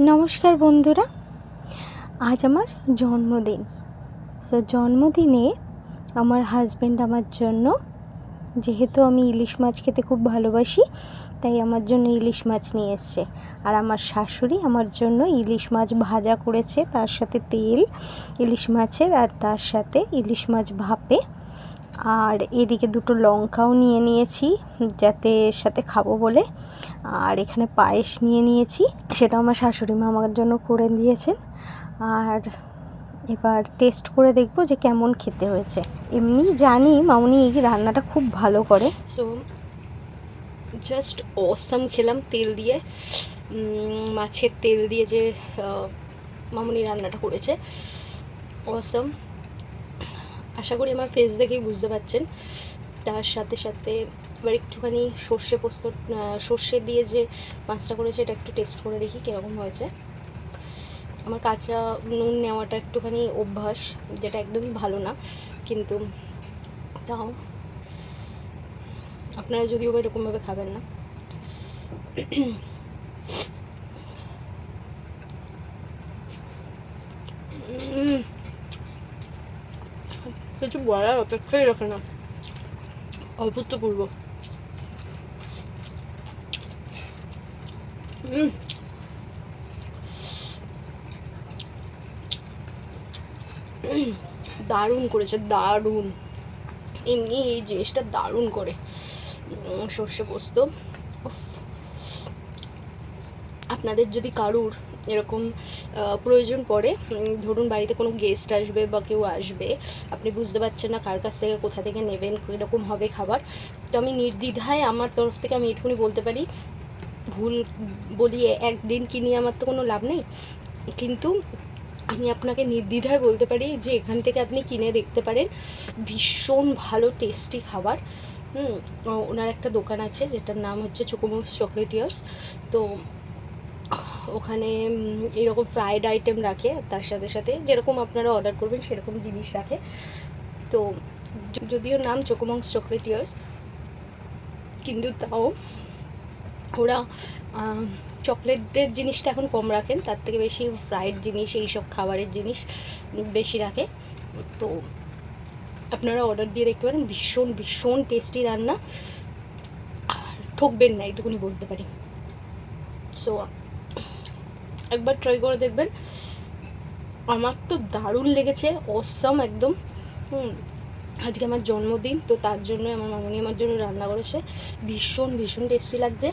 নমস্কার বন্ধুরা, আজ আমার জন্মদিন। জন্মদিনে আমার হাজব্যান্ড আমার জন্য, যেহেতু আমি ইলিশ মাছ খেতে খুব ভালোবাসি, তাই আমার জন্য ইলিশ মাছ নিয়ে এসছে। আর আমার শাশুড়ি আমার জন্য ইলিশ মাছ ভাজা করেছে, তার সাথে তেল ইলিশ মাছের, আর তার সাথে ইলিশ মাছ ভাপে। আর এদিকে দুটো লঙ্কাও নিয়ে নিয়েছি যাতে সাথে খাবো বলে। আর এখানে পায়েস নিয়ে নিয়েছি, সেটা আমার শাশুড়ি মা আমার জন্য করে দিয়েছেন। আর এবার টেস্ট করে দেখবো যে কেমন খেতে হয়েছে। এমনি জানি মামুনি এই রান্নাটা খুব ভালো করে। সো জাস্ট অসাম খেলাম তেল দিয়ে, মাছের তেল দিয়ে যে মামুনি রান্নাটা করেছে, অসাম। আশা করি আমার ফেস দেখেই বুঝতে পারছেন। তার সাথে সাথে এবার একটুখানি সর্ষে দিয়ে যে মাছটা করেছে এটা একটু টেস্ট করে দেখি কীরকম হয়েছে। আমার কাঁচা নুন নেওয়াটা একটুখানি অভ্যাস, যেটা একদমই ভালো না, কিন্তু তাও আপনারা যদিও বা এরকমভাবে খাবেন না। কিছু বলার অপেক্ষাই রাখে না, অভূতপূর্ব। দারুণ করেছে, দারুণ। এমনি এই জিনিসটা দারুণ করে সর্ষে পোস্ত। আপনাদের যদি কারুর এরকম প্রয়োজন পড়ে, ধরুন বাড়িতে কোনো গেস্ট আসবে বা কেউ আসবে, আপনি বুঝতে পারছেন না কার কাছ থেকে কোথা থেকে নেবেন, কীরকম হবে খাবার, তো আমি নির্দ্বিধায় আমার তরফ থেকে আমি এটুকুনি বলতে পারি, ভুল বলিয়ে একদিন কিনে আমার তো কোনো লাভ নেই, কিন্তু আমি আপনাকে নির্দ্বিধায় বলতে পারি যে এখান থেকে আপনি কিনে দেখতে পারেন। ভীষণ ভালো টেস্টি খাবার। ওনার একটা দোকান আছে যেটার নাম হচ্ছে চোকোমোস চকলেটিয়ার্স। তো ওখানে এরকম ফ্রাইড আইটেম রাখে, তার সাথে সাথে যেরকম আপনারা অর্ডার করবেন সেরকম জিনিস রাখে। তো যদিও নাম চোকোমোস চকলেটিয়ার্স, কিন্তু তাও ওরা চকলেটের জিনিসটা এখন কম রাখেন, তার থেকে বেশি ফ্রাইড জিনিস, এইসব খাবারের জিনিস বেশি রাখে। তো আপনারা অর্ডার দিয়ে দেখতে পারেন। ভীষণ ভীষণ টেস্টি রান্না, ঠকবেন না এইটুকুনি বলতে পারি। সো একবার ট্রাই করে দেখবেন। আমার তো দারুণ লেগেছে, অসাম একদম। আজকে আমার জন্মদিন, তো তার জন্য আমার মামনি আমার জন্য রান্না করেছে, ভীষণ ভীষণ টেস্টি লাগছে।